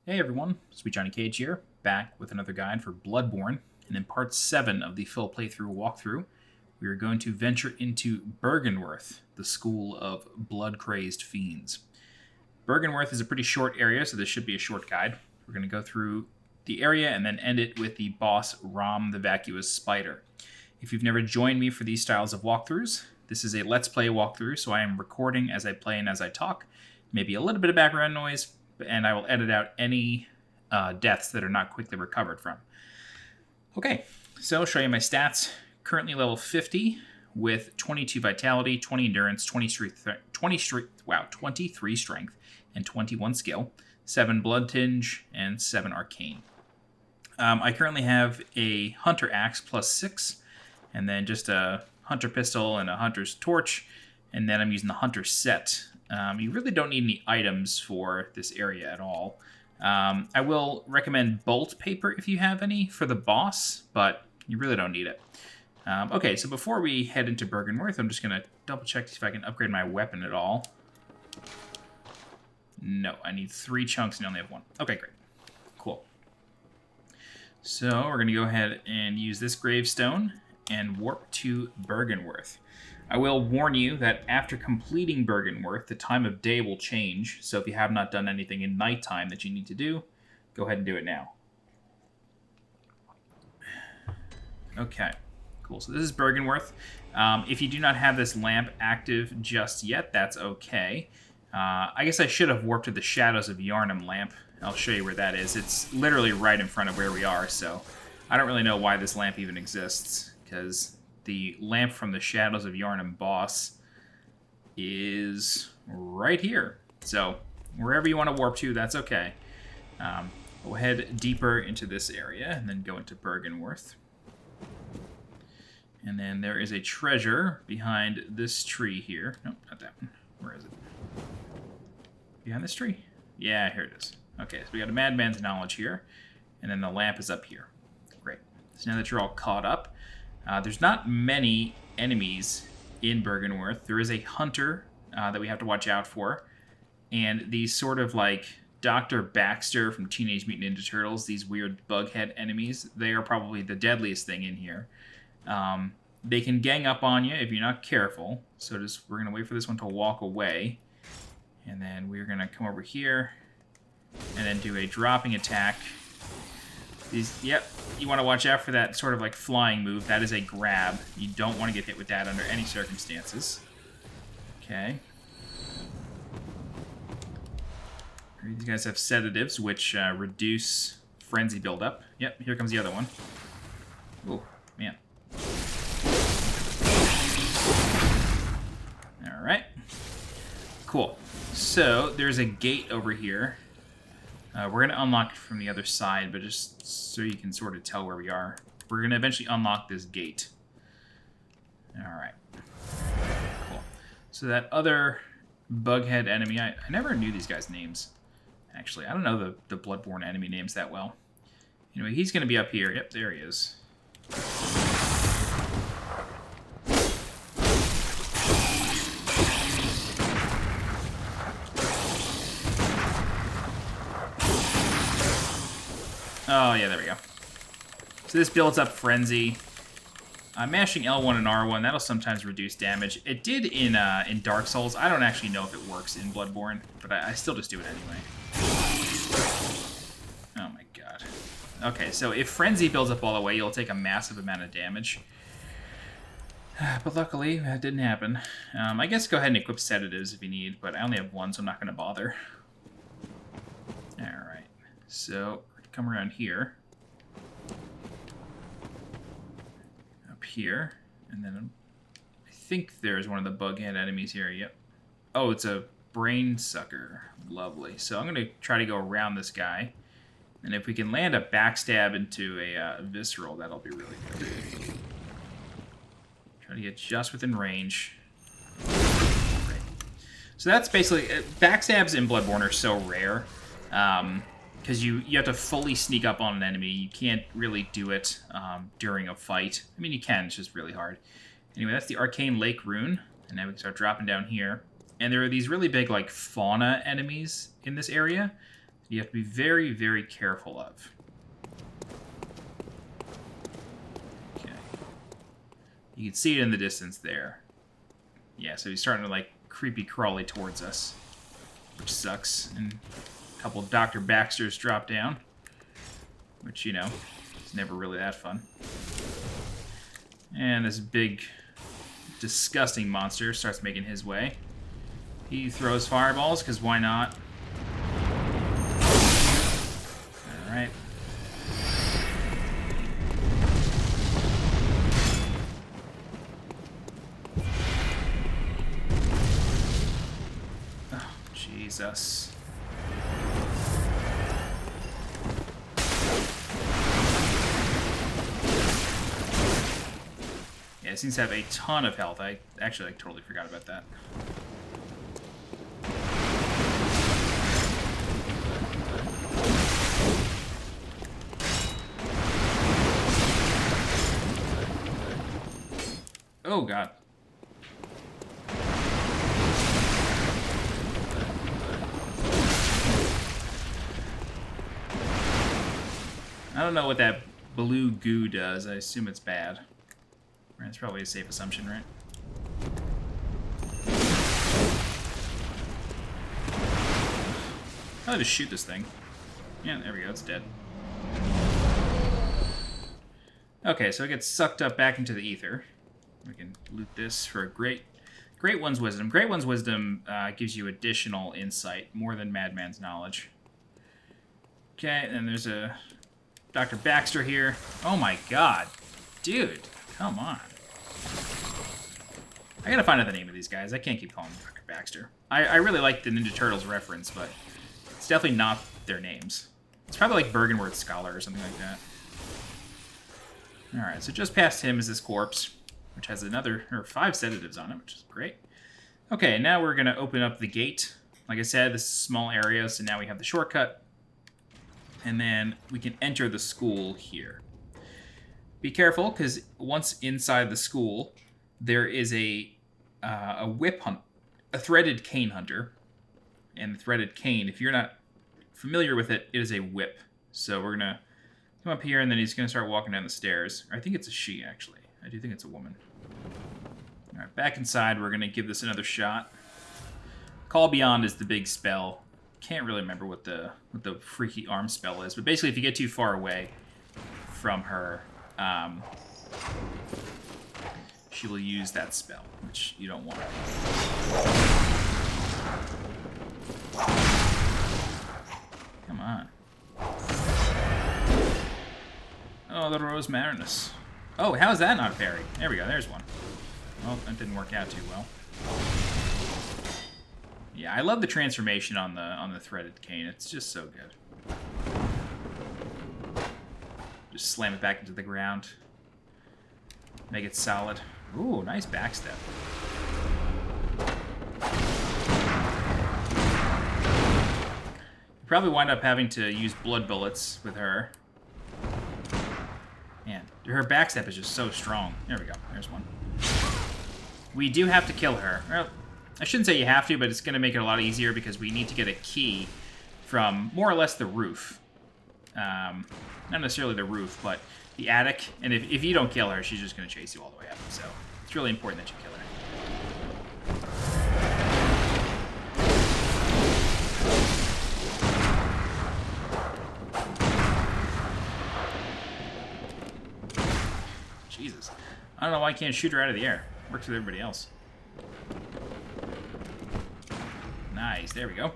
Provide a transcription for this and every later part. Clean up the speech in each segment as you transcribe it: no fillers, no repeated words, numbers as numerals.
Hey everyone, Sweet Johnny Cage here, back with another guide for Bloodborne, and in part 7 of the full playthrough walkthrough, we are going to venture into Byrgenwerth, the school of blood-crazed fiends. Byrgenwerth is a pretty short area, so this should be a short guide. We're going to go through the area and then end it with the boss Rom the Vacuous Spider. If you've never joined me for these styles of walkthroughs, this is a Let's Play walkthrough, so I am recording as I play and as I talk, maybe a little bit of background noise, and I will edit out any deaths that are not quickly recovered from. Okay, so I'll show you my stats. Currently level 50 with 22 vitality, 20 endurance, 23 strength, and 21 skill, 7 blood tinge, and 7 arcane. I currently have a hunter axe plus 6, and then just a hunter pistol and a hunter's torch, and then I'm using the hunter set. You really don't need any items for this area at all. I will recommend bolt paper if you have any for the boss, but you really don't need it. Okay, so before we head into Byrgenwerth, I'm just going to double check to see if I can upgrade my weapon at all. No, I need 3 chunks and I only have 1. Okay, great. Cool. So we're going to go ahead and use this gravestone and warp to Byrgenwerth. I will warn you that after completing Byrgenwerth, the time of day will change, so if you have not done anything in nighttime that you need to do, go ahead and do it now. Okay, cool. So this is Byrgenwerth. If you do not have this lamp active just yet, that's okay. I guess I should have warped to the Shadows of Yharnam lamp. I'll show you where that is. It's literally right in front of where we are, so I don't really know why this lamp even exists, because the lamp from the Shadows of Yharnam boss is right here. So wherever you want to warp to, that's okay. We'll head deeper into this area and then go into Byrgenwerth. And then there is a treasure behind this tree here. No, not that one. Where is it? Behind this tree? Yeah, here it is. Okay, so we got a Madman's Knowledge here. And then the lamp is up here. Great. So now that you're all caught up, there's not many enemies in Byrgenwerth. There is a hunter that we have to watch out for. And these sort of like Dr. Baxter from Teenage Mutant Ninja Turtles, these weird bughead enemies, they are probably the deadliest thing in here. They can gang up on you if you're not careful. So we're going to wait for this one to walk away. And then we're going to come over here and then do a dropping attack. Yep, you want to watch out for that sort of like flying move. That is a grab. You don't want to get hit with that under any circumstances. Okay. These guys have sedatives, which reduce frenzy buildup. Yep, here comes the other one. Oh, man. Alright. Cool. So, there's a gate over here. We're going to unlock it from the other side, but just so you can sort of tell where we are. We're going to eventually unlock this gate. Alright. Cool. So that other bughead enemy, I never knew these guys' names. Actually, I don't know the Bloodborne enemy names that well. Anyway, he's going to be up here. Yep, there he is. Oh, yeah, there we go. So this builds up Frenzy. Mashing L1 and R1, that'll sometimes reduce damage. It did in Dark Souls. I don't actually know if it works in Bloodborne, but I still just do it anyway. Oh my god. Okay, so if Frenzy builds up all the way, you'll take a massive amount of damage. But luckily, that didn't happen. I guess go ahead and equip sedatives if you need, but I only have 1, so I'm not going to bother. Alright, so come around here. Up here. And then I think there's one of the bughead enemies here. Yep. Oh, it's a brain sucker. Lovely. So I'm going to try to go around this guy. And if we can land a backstab into a visceral, that'll be really good. Try to get just within range. Great. So that's basically... backstabs in Bloodborne are so rare. Because you have to fully sneak up on an enemy. You can't really do it during a fight. I mean, you can. It's just really hard. Anyway, that's the Arcane Lake Rune. And now we can start dropping down here. And there are these really big, like, fauna enemies in this area. you have to be very, very careful of. Okay. You can see it in the distance there. Yeah, so he's starting to, like, creepy crawly towards us, which sucks. And a couple of Dr. Baxters drop down, which, you know, is never really that fun. And this big, disgusting monster starts making his way. He throws fireballs, because why not? Alright. Oh, Jesus. Yeah, it seems to have a ton of health. I actually, like, totally forgot about that. Oh, God. I don't know what that blue goo does. I assume it's bad. That's probably a safe assumption, right? I'll just shoot this thing. Yeah, there we go. It's dead. Okay, so it gets sucked up back into the ether. We can loot this for a Great One's Wisdom. Great One's Wisdom gives you additional insight, more than Madman's Knowledge. Okay, and there's a Dr. Baxter here. Oh my god. Dude, come on. I gotta find out the name of these guys. I can't keep calling them Dr. Baxter. I really like the Ninja Turtles reference, but it's definitely not their names. It's probably like Byrgenwerth Scholar or something like that. Alright, so just past him is this corpse, which has 5 sedatives on it, which is great. Okay, now we're going to open up the gate. Like I said, this is a small area, so now we have the shortcut. And then we can enter the school here. Be careful, because once inside the school, there is a whip hunt, a threaded cane hunter. And the threaded cane, if you're not familiar with it, it is a whip. So we're going to come up here, and then he's going to start walking down the stairs. I think it's a she, actually. I do think it's a woman. All right, back inside, we're going to give this another shot. Call Beyond is the big spell. Can't really remember what the freaky arm spell is, but basically if you get too far away from her, she will use that spell, which you don't want. Come on. Oh, the Rose Marinus. Oh, how is that not a parry? There we go, there's one. Well, that didn't work out too well. Yeah, I love the transformation on the threaded cane. It's just so good. Just slam it back into the ground. Make it solid. Ooh, nice backstep. You probably wind up having to use blood bullets with her. Man, her backstep is just so strong. There we go. There's one. We do have to kill her. Well, I shouldn't say you have to, but it's going to make it a lot easier because we need to get a key from more or less the roof. Not necessarily the roof, but the attic. And if you don't kill her, she's just going to chase you all the way up. So it's really important that you kill her. Jesus. I don't know why I can't shoot her out of the air. Works with everybody else. Nice, there we go.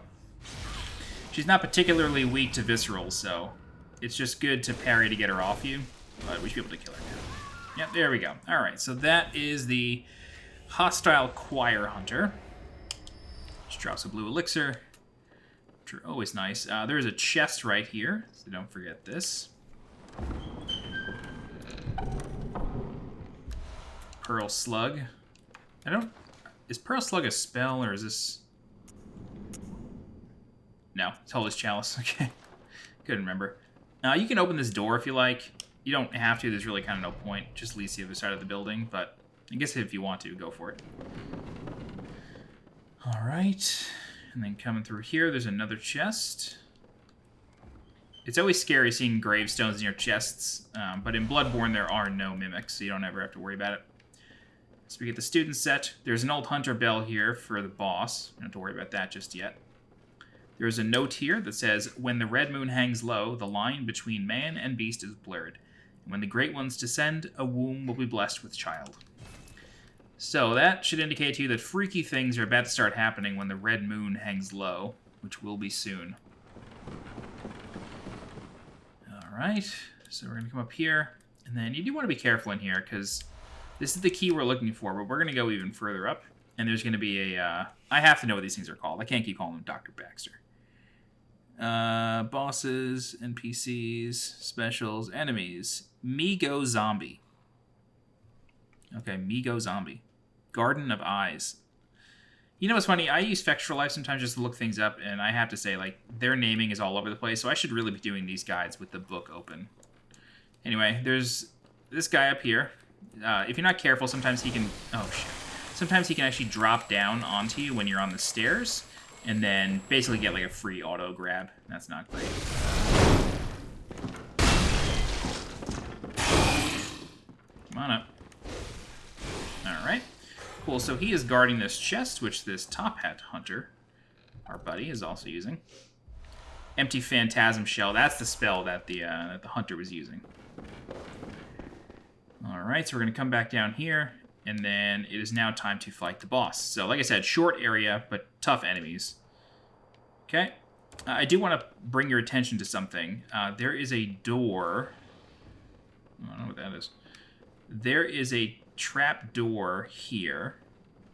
She's not particularly weak to viscerals, so it's just good to parry to get her off you, but we should be able to kill her now. Yep, there we go. Alright, so that is the Hostile Choir Hunter. Just drops a blue elixir, which are always nice. There's a chest right here, so don't forget this. Pearl Slug. Is Pearl Slug a spell, or is this... No, it's Holy Chalice. Okay. Couldn't remember. You can open this door if you like. You don't have to. There's really kind of no point. Just leads to the other side of the building, but I guess if you want to, go for it. All right. And then coming through here, there's another chest. It's always scary seeing gravestones near chests, but in Bloodborne there are no mimics, so you don't ever have to worry about it. So we get the student set. There's an old hunter bell here for the boss. You don't have to worry about that just yet. There's a note here that says, when the red moon hangs low, the line between man and beast is blurred. When the great ones descend, a womb will be blessed with child. So that should indicate to you that freaky things are about to start happening when the red moon hangs low, which will be soon. Alright, so we're going to come up here, and then you do want to be careful in here, because this is the key we're looking for, but we're going to go even further up, and there's going to be a, I have to know what these things are called. I can't keep calling them Dr. Baxter. Bosses, NPCs, specials, enemies. Me-Go Zombie. Okay, Me-Go Zombie. Garden of Eyes. You know what's funny? I use Fextra Life sometimes just to look things up, and I have to say, like, their naming is all over the place, so I should really be doing these guides with the book open. Anyway, there's this guy up here. If you're not careful, sometimes he can... Oh, shit. Sometimes he can actually drop down onto you when you're on the stairs, and then basically get, like, a free auto grab. That's not great. Come on up. Alright. Cool, so he is guarding this chest, which this top hat hunter, our buddy, is also using. Empty Phantasm Shell, that's the spell that the hunter was using. Alright, so we're going to come back down here, and then it is now time to fight the boss. So, like I said, short area, but tough enemies. Okay, I do want to bring your attention to something. There is a door. I don't know what that is. There is a trap door here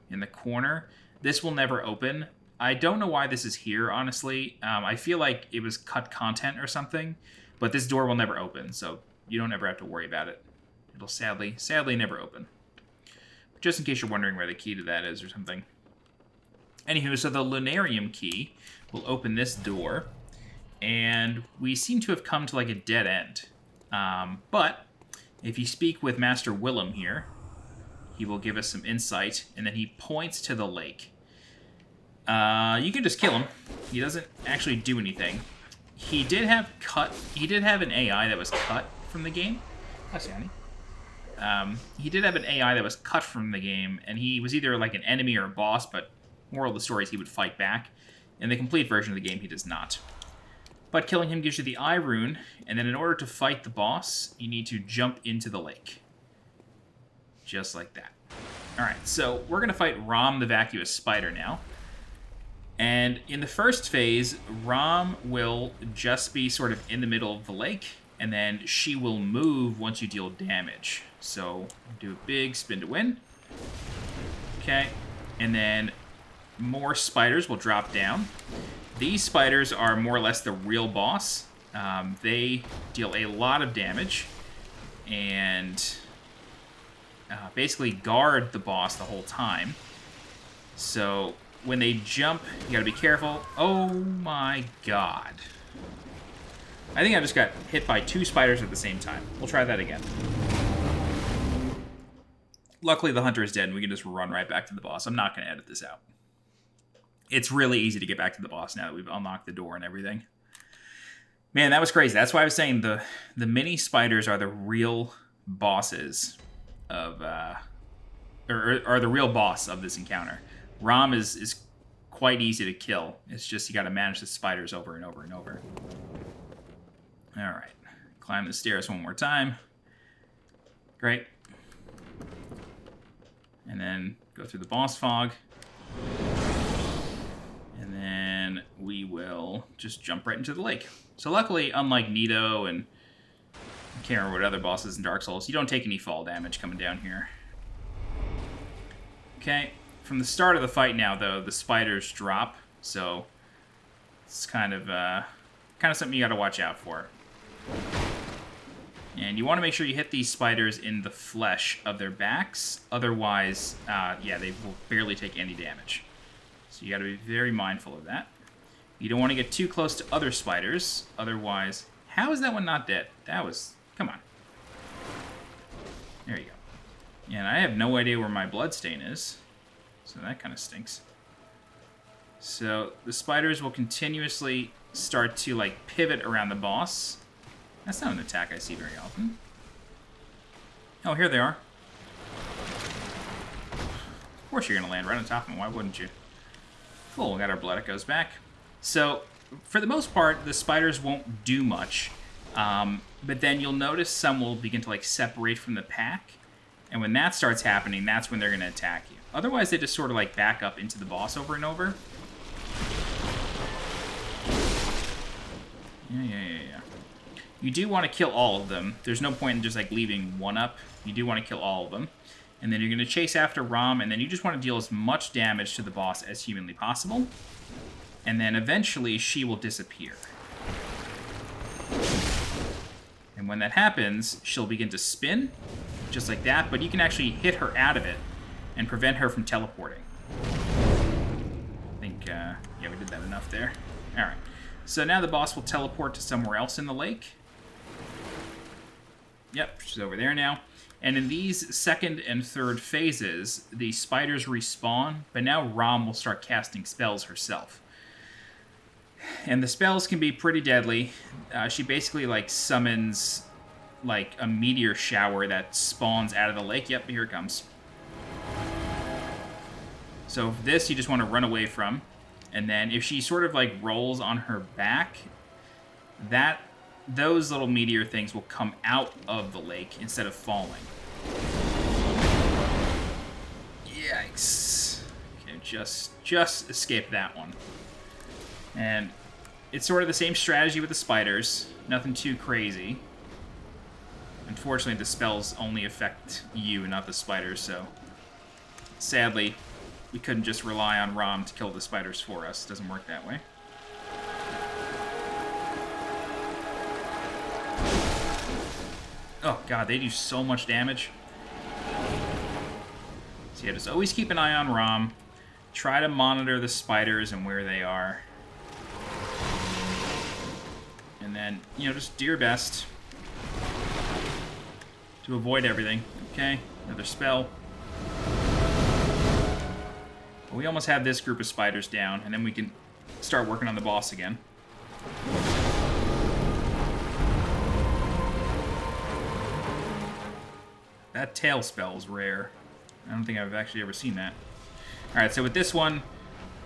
in the corner. This will never open. I don't know why this is here, honestly. I feel like it was cut content or something, but this door will never open, so you don't ever have to worry about it. It'll sadly never open. But just in case you're wondering where the key to that is or something. Anywho, so the Lunarium key will open this door, and we seem to have come to like a dead end. But if you speak with Master Willem here, he will give us some insight, and then he points to the lake. You can just kill him. He doesn't actually do anything. He did have an AI that was cut from the game. Hi, Sandy. He did have an AI that was cut from the game, and he was either like an enemy or a boss, but moral of the story is he would fight back. In the complete version of the game, he does not. But killing him gives you the Eye Rune, and then in order to fight the boss, you need to jump into the lake. Just like that. Alright, so we're going to fight Rom the Vacuous Spider now. And in the first phase, Rom will just be sort of in the middle of the lake, and then she will move once you deal damage. So, do a big spin to win. Okay, and then more spiders will drop down. These spiders are more or less the real boss. They deal a lot of damage, and basically guard the boss the whole time. So when they jump, you gotta be careful. Oh my god. I think I just got hit by 2 spiders at the same time. We'll try that again. Luckily the hunter is dead and we can just run right back to the boss. I'm not gonna edit this out. It's really easy to get back to the boss now that we've unlocked the door and everything. Man, that was crazy. That's why I was saying the mini spiders are the real bosses of, or the real boss of this encounter. Rom is quite easy to kill. It's just you got to manage the spiders over and over and over. All right, climb the stairs one more time. Great. And then go through the boss fog. And then we will just jump right into the lake. So luckily, unlike Nito and I can't remember what other bosses in Dark Souls, you don't take any fall damage coming down here. Okay, from the start of the fight now, though, the spiders drop, so it's kind of something you got to watch out for. And you want to make sure you hit these spiders in the flesh of their backs, otherwise, yeah, they will barely take any damage. So you got to be very mindful of that. You don't want to get too close to other spiders, otherwise... How is that one not dead? That was... Come on. There you go. And I have no idea where my bloodstain is, so that kind of stinks. So the spiders will continuously start to, like, pivot around the boss. That's not an attack I see very often. Oh, here they are. Of course you're going to land right on top of them. Why wouldn't you? Cool, we got our blood. It goes back. So, for the most part, the spiders won't do much. But then you'll notice some will begin to, like, separate from the pack. And when that starts happening, that's when they're going to attack you. Otherwise, they just sort of, like, back up into the boss over and over. Yeah. You do want to kill all of them. There's no point in just, like, leaving one up. You do want to kill all of them. And then you're going to chase after Rom, and then you just want to deal as much damage to the boss as humanly possible. And then eventually, she will disappear. And when that happens, she'll begin to spin, just like that, but you can actually hit her out of it and prevent her from teleporting. I think, yeah, we did that enough there. Alright, so now the boss will teleport to somewhere else in the lake. Yep, she's over there now. And in these second and third phases, the spiders respawn, but now Rom will start casting spells herself. And the spells can be pretty deadly. She basically, like, summons, like, a meteor shower that spawns out of the lake. Yep, here it comes. So this you just want to run away from. And then if she sort of, like, rolls on her back, those little meteor things will come out of the lake instead of falling. Yikes. Okay, just escape that one. And it's sort of the same strategy with the spiders. Nothing too crazy. Unfortunately, the spells only affect you, not the spiders, so... Sadly, we couldn't just rely on Rom to kill the spiders for us. It doesn't work that way. Oh god, they do so much damage. So yeah, just always keep an eye on Rom. Try to monitor the spiders and where they are. And then, you know, just do your best to avoid everything. Okay, another spell. We almost have this group of spiders down, and then we can start working on the boss again. That tail spell is rare. I don't think I've actually ever seen that. Alright, so with this one,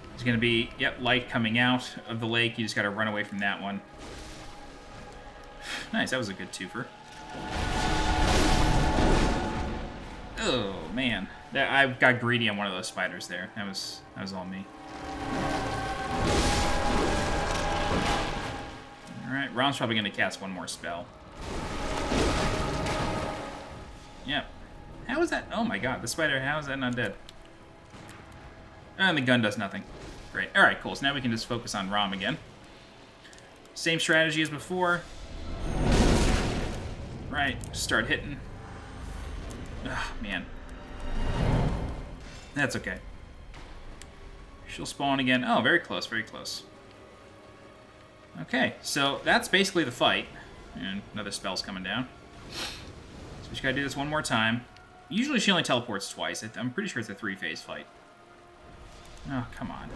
there's going to be, yep, light coming out of the lake. You just got to run away from that one. Nice, that was a good twofer. Oh, man. I got greedy on one of those spiders there. That was all me. Alright, Rom's probably going to cast one more spell. Yep. How is that? Oh my god, the spider, how is that not dead? And the gun does nothing. Great. Alright, cool. So now we can just focus on Rom again. Same strategy as before. Right, start hitting. Oh, man. That's okay. She'll spawn again. Oh, very close, very close. Okay, so that's basically the fight. And another spell's coming down. So we just gotta do this one more time. Usually she only teleports twice. I'm pretty sure it's a 3-phase fight. Oh, come on.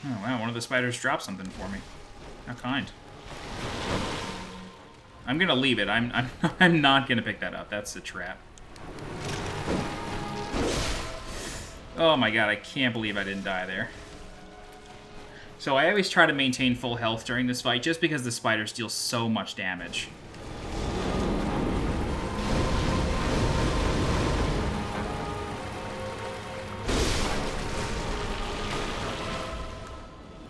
Oh, wow, one of the spiders dropped something for me. How kind. I'm gonna leave it. I'm not gonna pick that up. That's a trap. Oh my god, I can't believe I didn't die there. So I always try to maintain full health during this fight, just because the spiders deal so much damage.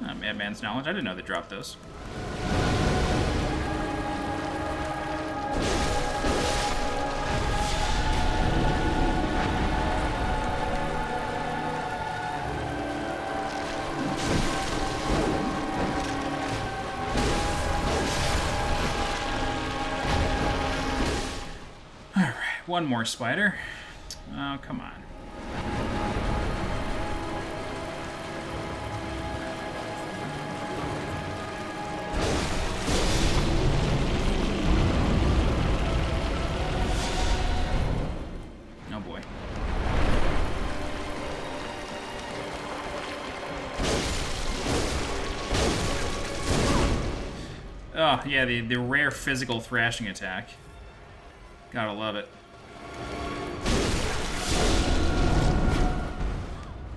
Oh, Madman's Knowledge. I didn't know they dropped those. One more spider. Oh, come on. Oh, yeah, the rare physical thrashing attack. Gotta love it.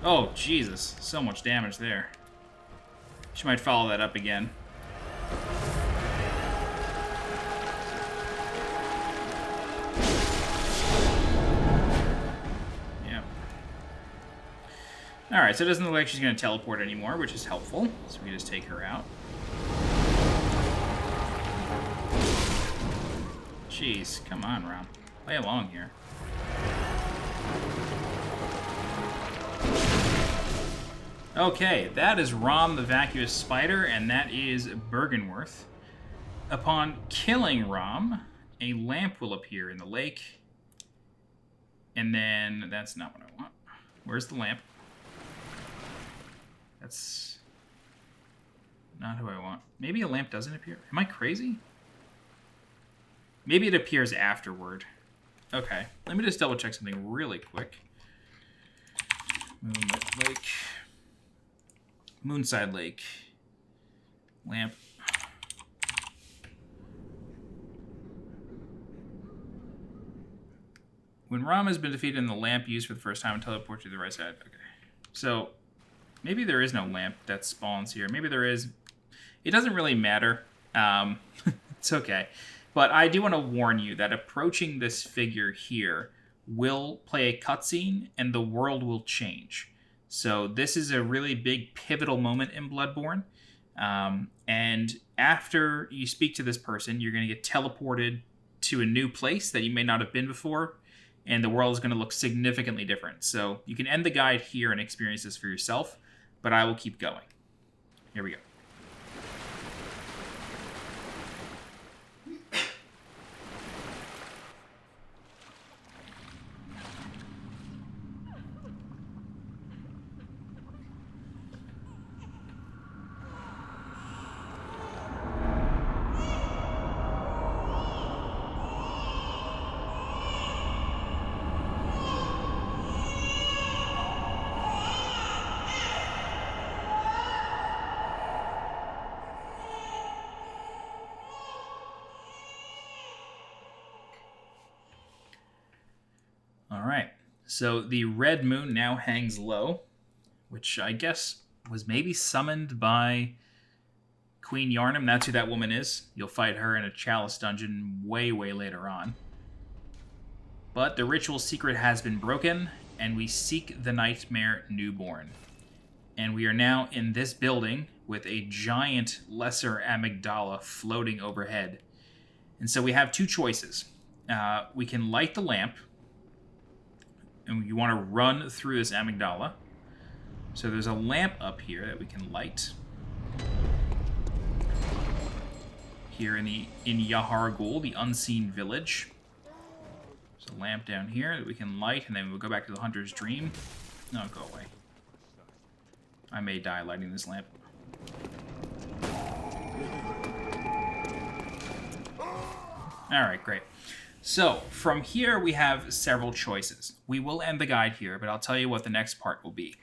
Oh, Jesus. So much damage there. She might follow that up again. Yep. Alright, so it doesn't look like she's going to teleport anymore, which is helpful. So we can just take her out. Jeez, come on, Rom. Play along here. Okay, that is Rom the Vacuous Spider, and that is Byrgenwerth. Upon killing Rom, a lamp will appear in the lake. And then, that's not what I want. Where's the lamp? That's not who I want. Maybe a lamp doesn't appear. Am I crazy? Maybe it appears afterward. Okay, let me just double check something really quick. Moonlit Lake. Moonside Lake. Lamp. When Rom has been defeated and the lamp used for the first time, teleport to the right side. Okay. So, maybe there is no lamp that spawns here. Maybe there is. It doesn't really matter. It's okay. But I do want to warn you that approaching this figure here will play a cutscene and the world will change. So this is a really big pivotal moment in Bloodborne. And after you speak to this person, you're going to get teleported to a new place that you may not have been before. And the world is going to look significantly different. So you can end the guide here and experience this for yourself. But I will keep going. Here we go. Alright, so the red moon now hangs low, which I guess was maybe summoned by Queen Yarnum. That's who that woman is. You'll fight her in a chalice dungeon way, way later on. But the ritual secret has been broken, and we seek the nightmare newborn. And we are now in this building with a giant lesser amygdala floating overhead. And so we have two choices. We can light the lamp, and you want to run through this amygdala. So there's a lamp up here that we can light. Here in Yahar Ghul, the unseen village. There's a lamp down here that we can light, and then we'll go back to the Hunter's Dream. No, go away. I may die lighting this lamp. Alright, great. So, from here we have several choices. We will end the guide here, but I'll tell you what the next part will be.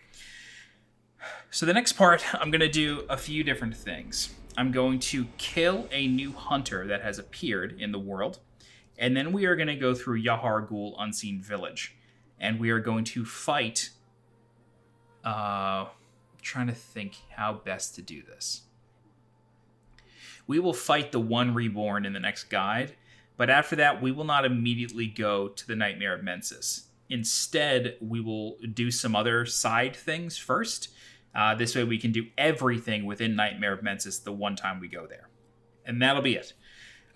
So the next part, I'm going to do a few different things. I'm going to kill a new hunter that has appeared in the world, and then we are going to go through Yahar Ghul Unseen Village, and we are going to fight... trying to think how best to do this. We will fight the One Reborn in the next guide, but after that, we will not immediately go to the Nightmare of Mensis. Instead, we will do some other side things first. This way we can do everything within Nightmare of Mensis the one time we go there. And that'll be it.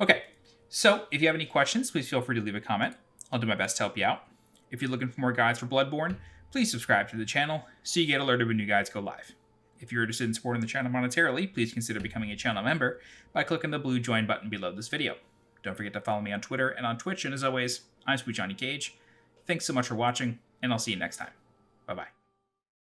Okay, so if you have any questions, please feel free to leave a comment. I'll do my best to help you out. If you're looking for more guides for Bloodborne, please subscribe to the channel so you get alerted when new guides go live. If you're interested in supporting the channel monetarily, please consider becoming a channel member by clicking the blue join button below this video. Don't forget to follow me on Twitter and on Twitch, and as always, I'm Sweet Johnny Cage. Thanks so much for watching, and I'll see you next time. Bye-bye.